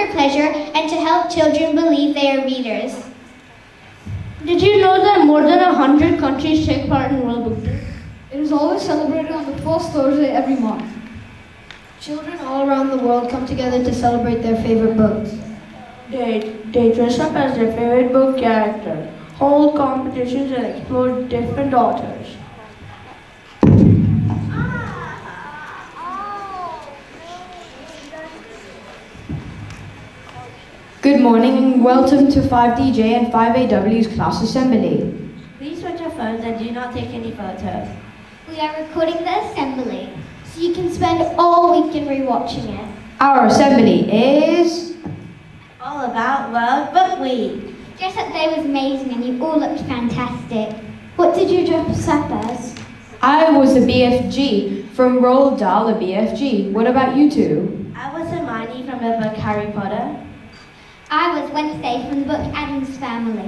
for pleasure and to help children believe they are readers. Did you know that more than 100 countries take part in World Book Day? It is always celebrated on the first Thursday every month. Children all around the world come together to celebrate their favorite books. They dress up as their favorite book character, hold competitions and explore different authors. Good morning and welcome to 5DJ and 5AW's class assembly. Please put your phones and do not take any photos. We are recording the assembly, so you can spend all weekend rewatching it. Our assembly is All about World Book Week. Dress Up Day was amazing and you all looked fantastic. What did you dress up as? I was the BFG from Roald Dahl, the BFG. What about you two? I was Hermione from the book Harry Potter. I was Wednesday from the book Addams Family.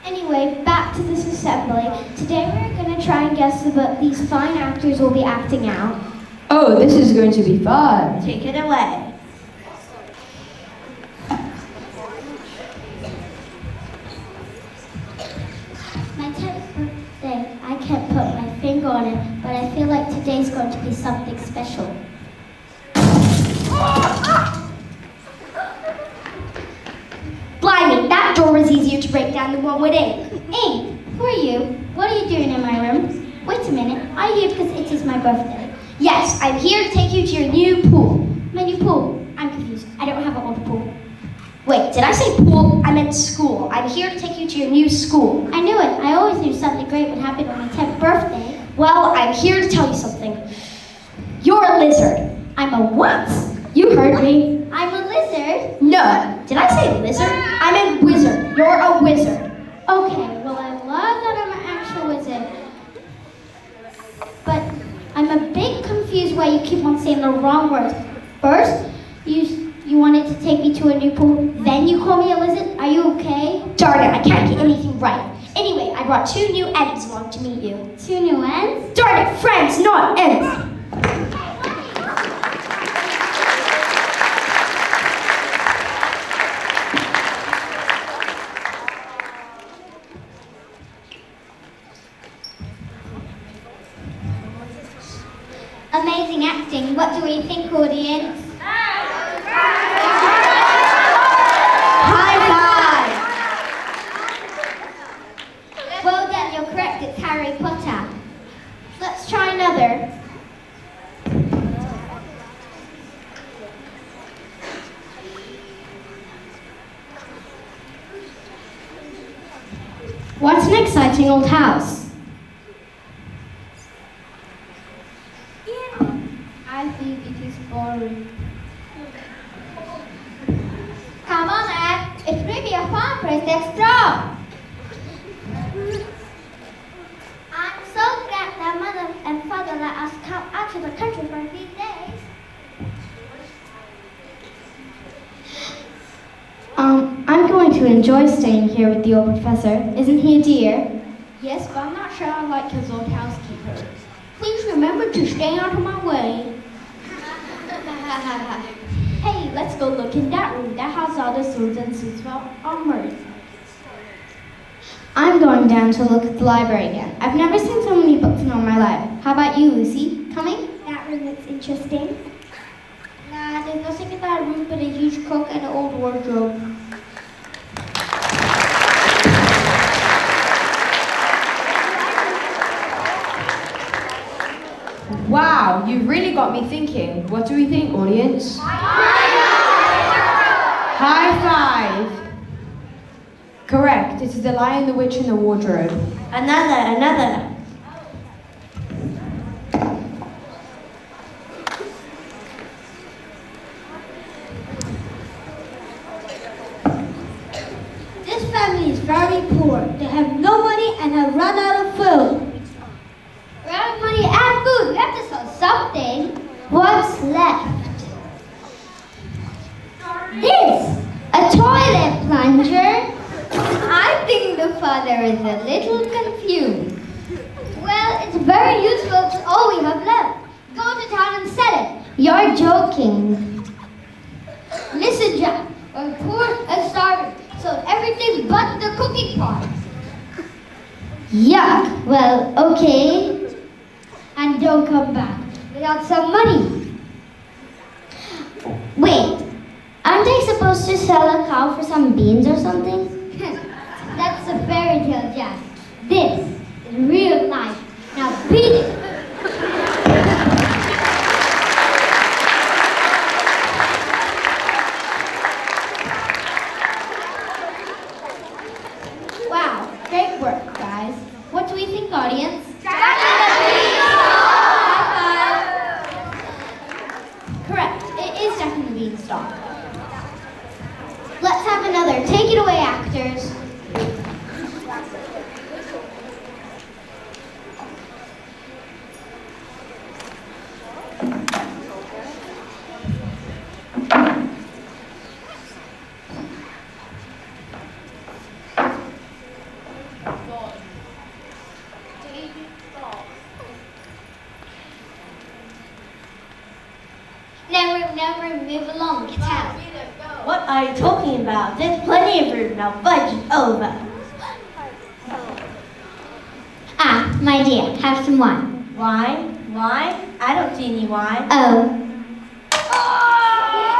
Anyway, back to this assembly. Today we're going to try and guess the book these fine actors will be acting out. Oh, this is going to be fun. Take it away. My 10th birthday, I can't put my finger on it, but I feel like today's going to be something special. Blimey, that door was easier to break down than one with ink. Ink, who are you? What are you doing in my room? Wait a minute, are you here because it is my birthday? Yes, I'm here to take you to your new pool. My new pool? I'm confused. I don't have an old pool. Wait, did I say pool? I meant school. I'm here to take you to your new school. I knew it. I always knew something great would happen on my 10th birthday. Well, I'm here to tell you something. You're a lizard. I'm a what? You heard me. I'm a lizard? No. Did I say lizard? I meant wizard. You're a wizard. Okay, well, I love that I'm an actual wizard. But I'm a bit confused why you keep on saying the wrong words. First, you wanted to take me to a new pool, then you call me a lizard? Are you okay? Darn it, I can't get anything right. Anyway, I brought 2 new ends along to meet you. 2 new ends? Darn it, friends, not ends! Amazing acting. What do we think, audience? High five! Well done, you're correct. It's Harry Potter. Let's try another. What's an exciting old house? I think it is boring. Come on, Ed. It's really a fun place to explore. I'm so glad that Mother and Father let us come out to the country for a few days. I'm going to enjoy staying here with the old professor. Isn't he a dear? Yes, but I'm not sure I like his old housekeeper. Please remember to stay out of my way. Hey, let's go look in that room. That has all the swords and suits for armors. I'm going down to look at the library again. I've never seen so many books in all my life. How about you, Lucy? Coming? That room looks interesting. Nah, there's nothing in that room but a huge cook and an old wardrobe. Wow, you've really got me thinking. What do we think, audience? High five! Correct, it is The Lion, the Witch, and the Wardrobe. Another. This family is very poor. They have no money and have run out of food. We're out of money and food. We have to sell something. What's left? This! A toilet plunger? I think the father is a little confused. Well, it's very useful. It's all we have left. Go to town and sell it. You're joking. Listen Listen, Jack, we're poor and starving, so everything but the cooking pot. Yuck. Well, okay. And don't come back without some money. Wait, aren't I supposed to sell a cow for some beans or something? That's a fairy tale, Jack. This is real life. Now beat it. Wow, great work, guys. What do we think, audience? Correct, it is Jack and the Beanstalk. Let's have another. Take it away, actors. Never move along. Get out. What are you talking about? There's plenty of room now. Budget over. Ah, my dear, have some wine. Wine? Wine? I don't see any wine. Oh.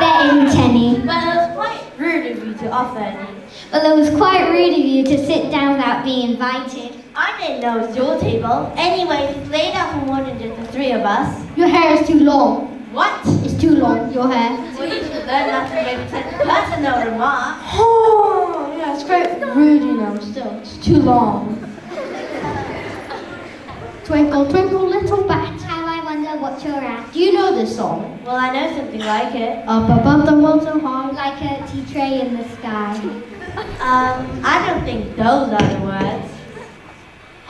There isn't any. Well, it was quite rude of you to offer any. Well, it was quite rude of you to sit down without being invited. I didn't know it was your table. Anyway, it's laid out for more than just the three of us. Your hair is too long. What? It's too long, your hair. Well, you should learn not to make such a personal remark. Oh, yeah, it's quite rude, you know, still. It's too long. Twinkle, twinkle, little bat. How I wonder what you're at. Do you know this song? Well, I know something like it. Up above the world so high. Like a tea tray in the sky. I don't think those are the words.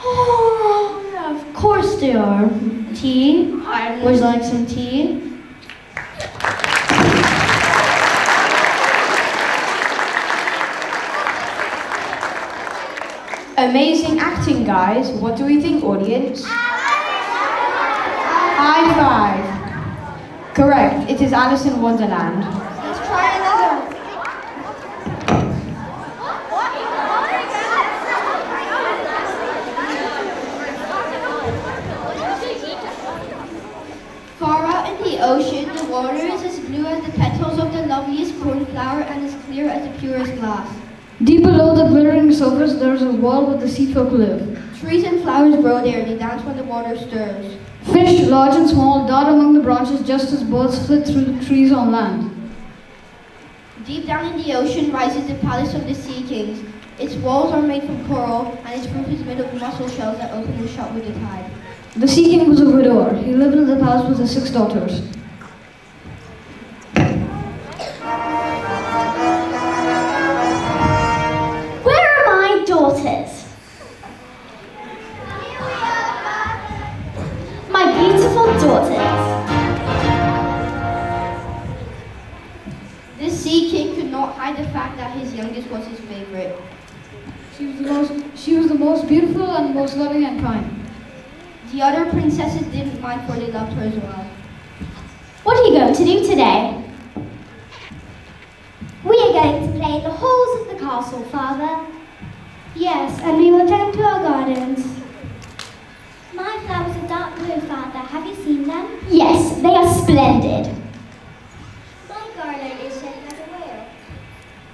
Oh, yeah, of course they are. Tea? Would you like some tea? Amazing acting, guys. What do we think, audience? High five. Correct. It is Alice in Wonderland. Let's try another. Far out in the ocean, the water is as blue as the petals of the loveliest cornflower and as clear as the purest glass. Deep below the glittering surface, there is a world where the sea folk live. Trees and flowers grow there, they dance when the water stirs. Fish, large and small, dart among the branches just as birds flit through the trees on land. Deep down in the ocean rises the palace of the sea kings. Its walls are made from coral, and its roof is made of mussel shells that open and shut with the tide. The Sea King was a widower. He lived in the palace with his 6 daughters. Where are my daughters? My beautiful daughters. This sea king could not hide the fact that his youngest was his favorite. She was the most beautiful and most loving and kind. The other princesses didn't mind, for they loved her as well. What are you going to do today? We are going to play in the halls of the castle, Father. Yes, and we will tend to our gardens. My flowers are dark blue, Father. Have you seen them? Yes, they are splendid. My garland is shaped like a whale.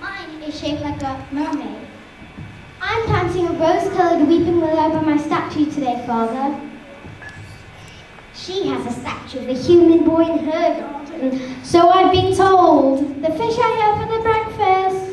Mine is shaped like a mermaid. I'm planting a rose-colored weeping willow by my statue today, Father. She has a statue of a human boy in her garden. So I've been told. The fish I have for the breakfast.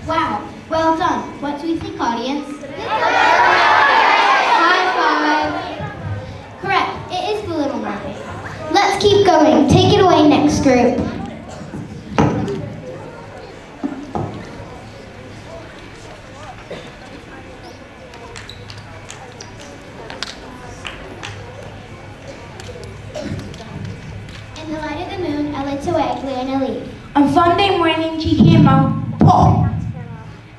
Wow, well done. What do you think, audience? High five. Correct, it is the Little Mermaid. Let's keep going. Take it away, next group. In the light of the moon, I lit away, glue and a leaf. I'm On Sunday morning, he came out, pop.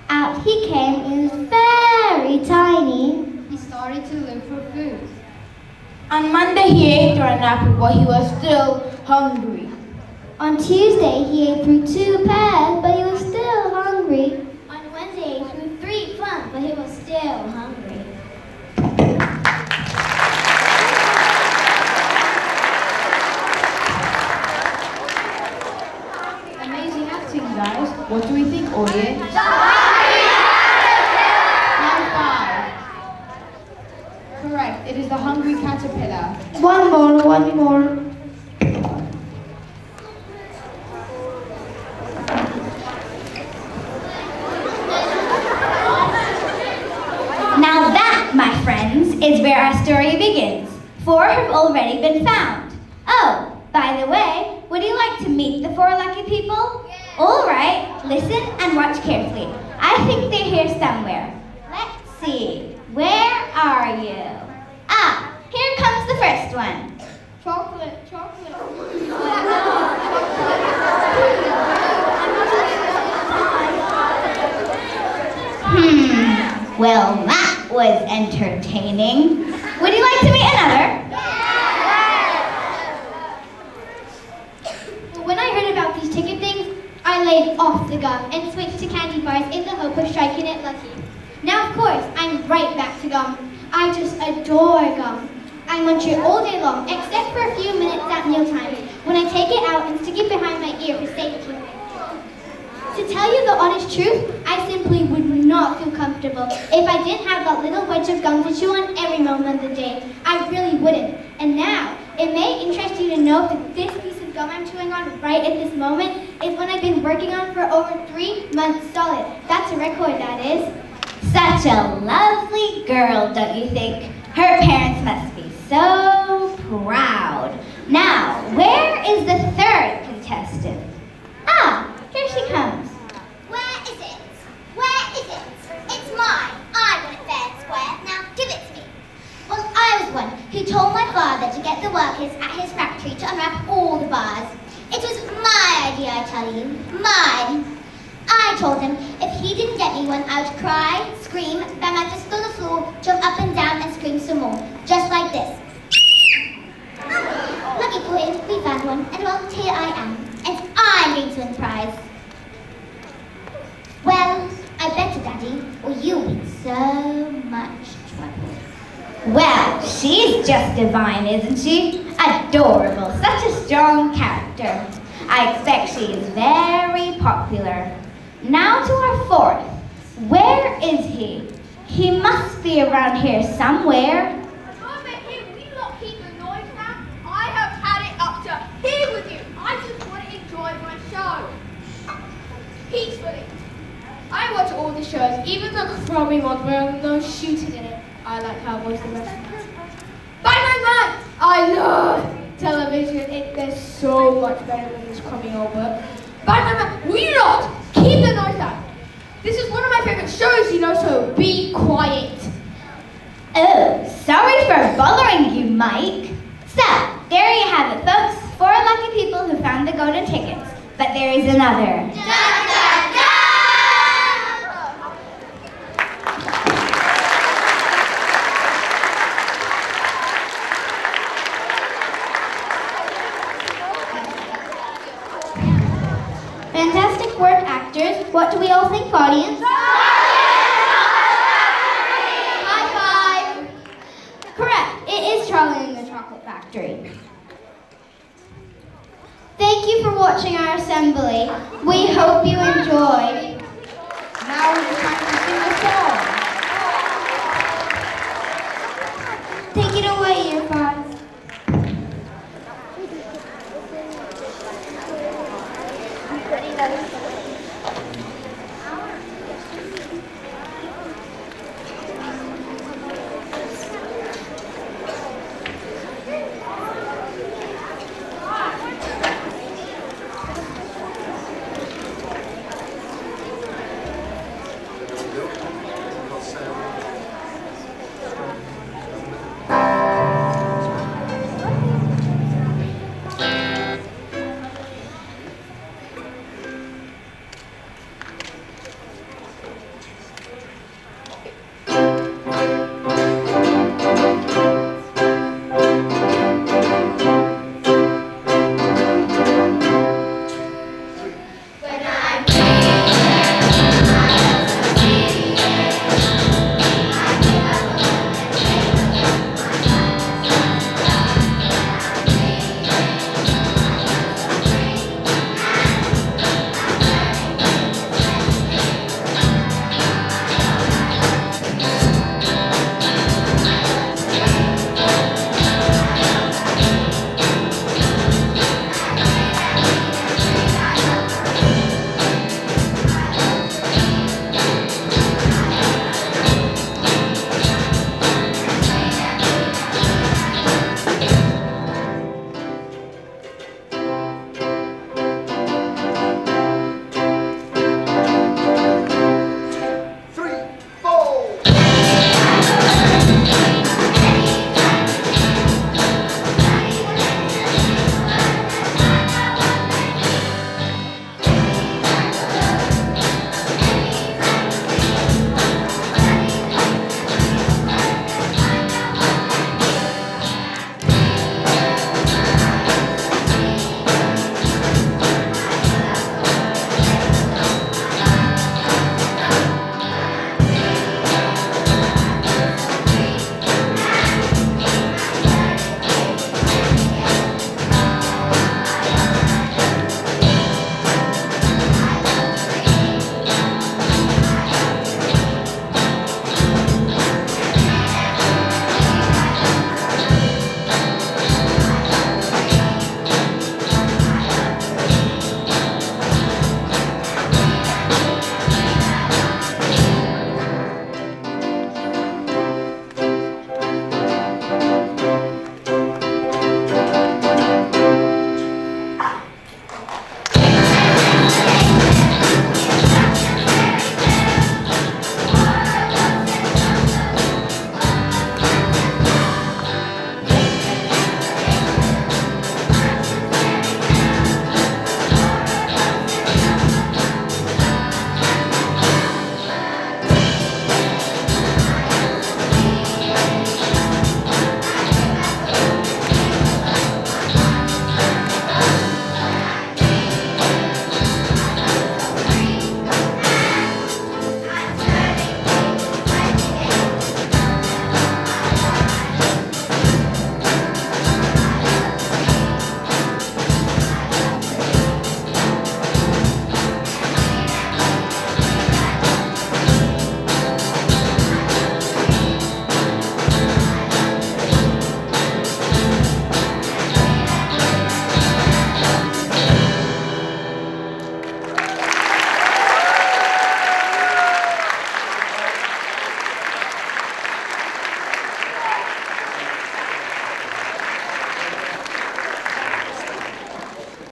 Out he came, he was very tiny. He started to look for food. On Monday, he ate through an apple, but he was still hungry. On Tuesday, he ate through 2 pears, but he was still hungry. On Wednesday, he threw 3 plums, but he was still hungry. Amazing acting, guys. What do we think, audience? High five. Correct. It is the hungry caterpillar. One more. Now that, my friends, is where our story begins. 4 have already been found. Oh, by the way, would you like to meet the 4 lucky people? All right, listen and watch carefully. I think they're here somewhere. Let's see, where are you? Ah, here comes the first one. Chocolate. Well, that was entertaining. Would you like to meet another? Well, when I heard about these ticket things, I laid off the gum and switched to candy bars in the hope of striking it lucky. Now, of course, I'm right back to gum. I just adore gum. I munch it all day long, except for a few minutes at mealtime, when I take it out and stick it behind my ear for safety. To tell you the honest truth, I simply would not feel comfortable if I didn't have that little wedge of gum to chew on every moment of the day. I really wouldn't. And now, it may interest you to know that this piece of gum I'm chewing on right at this moment is one I've been working on for over 3 months solid. That's a record, that is. Such a lovely girl, don't you think? Her parents must be so proud. Now, where is the 3rd contestant? Ah, here she comes. Where is it? Where is it? It's mine. I want it fair and square. Now give it to me. Well, I was one who told my father to get the workers at his factory to unwrap all the bars. It was my idea, I tell you. Mine. I told him if he didn't get me one, I would cry, scream, bang my fist on the floor, jump up and down and scream some more. Just like this. Lucky for him, we found one, and well, here I am. And I'm going to win the prize. Well, I better, Daddy, or you'll be in so much trouble. Well, she's just divine, isn't she? Adorable, such a strong character. I expect she is very popular. Now to our 4th. Where is he? He must be around here somewhere. I have had it up to here with you. I just want to enjoy my show. Peacefully. I watch all the shows, even the crummy ones where no shooting in it. I like Cowboys the best. Bang, man! I love television. They're so much better than this crummy old book. Man, will you not keep the noise down? This is one of my favorite shows, you know, so be quiet. Oh, sorry for bothering you, Mike. So, there you have it, folks. 4 lucky people who found the golden tickets. But there is another. Fantastic work, actors. What do we all think, audience? High five. Correct. It is Charlie and the Chocolate Factory. Thank you for watching our assembly. We hope you enjoyed. Now it's time to sing a song. Take it away, Year 5.